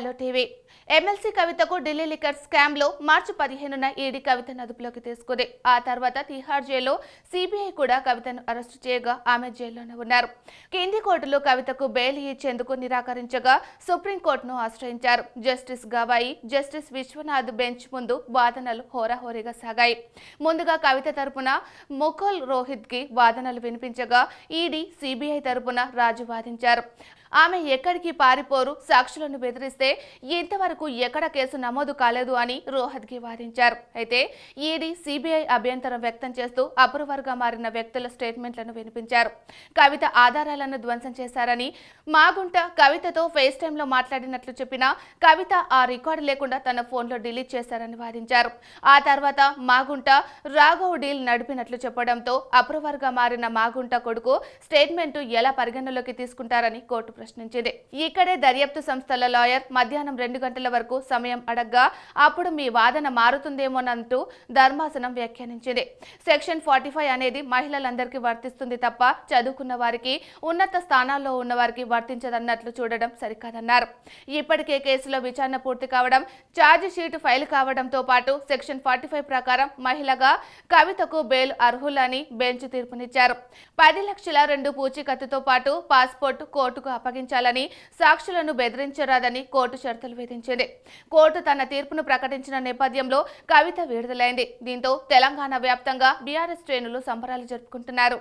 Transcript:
Hello TV MLC కవితకు Delhi liquor scam లో మార్చి 15న ED కవితను అదుపులోకి తీసుకుంది. ఆ తర్వాత తిహార్ జైల్లో సిబిఐ కూడా కవితను అరెస్టు చేయగా ఆమె జైల్లోనే ఉన్నారు. కింది కోర్టులో కవితకు బెయిల్ ఇచ్చేందుకు నిరాకరించగా సుప్రీంకోర్టును ఆశ్రయించారు. Justice Gavai, justice Viswanath bench ముందు వాదనలు హోరాహోరీగా సాగాయి. ముందుగా కవిత తరపున ముకుల్ రోహిత్ కి వాదనలు వినిపించగా ఈడీ, సిబిఐ తరపున రాజు వాదించారు. ఆమె ఎక్కడికి పారిపోరు, సాక్షులను బెదిరిస్తే ఇంతవరకు ఎక్కడ కేసు నమోదు కాలేదు అని రోహత్గి వాదించారు. అయితే ఈడీ, సిబిఐ అభ్యంతరం వ్యక్తం చేస్తూ అప్రూవర్గా మారిన వ్యక్తుల స్టేట్మెంట్లను వినిపించారు. కవిత ఆధారాలను ధ్వంసం చేశారని, మాగుంట కవితతో ఫేస్ టైంలో మాట్లాడినట్లు చెప్పినా కవిత ఆ రికార్డు లేకుండా తన ఫోన్లో డిలీట్ చేశారని వాదించారు. ఆ తర్వాత మాగుంట రాఘవ్ డీల్ నడిపినట్లు చెప్పడంతో అప్రూవర్గా మారిన మాగుంట కొడుకు స్టేట్మెంట్ ఎలా పరిగణలోకి తీసుకుంటారని కోర్టు ప్రశ్నించింది. ఇక్కడే దర్యాప్తు సంస్థల లాయర్ మధ్యాహ్నం 2 గంటల వరకు సమయం అడగ్గా అప్పుడు మీ వాదన మారుతుందేమోనంటూ ధర్మాసనం వ్యాఖ్యానించింది. సెక్షన్ 45 అనేది మహిళలందరికీ వర్తిస్తుంది తప్ప చదువుకున్న వారికి, ఉన్నత స్థానాల్లో ఉన్న వారికి వర్తించదన్నట్లు చూడడం సరికాదన్నారు. ఇప్పటికే కేసులో విచారణ పూర్తి కావడం, ఛార్జ్ షీట్ ఫైల్ కావడంతో పాటు సెక్షన్ 45 ప్రకారం మహిళగా కవితకు బెయిల్ అర్హులని బెంచ్ తీర్పునిచ్చారు. 10 లక్షల 2 పూచీకత్తుతో పాటు పాస్పోర్ట్ కోర్టుకు అప్పగించాలని, సాక్షులను బెదిరించరాదని కోర్టు షరతులు విధించింది. కోర్టు తన తీర్పును ప్రకటించిన నేపథ్యంలో కవిత విడుదలైంది. దీంతో తెలంగాణ వ్యాప్తంగా బీఆర్ఎస్ శ్రేణులు సంబరాలు జరుపుకుంటున్నారు.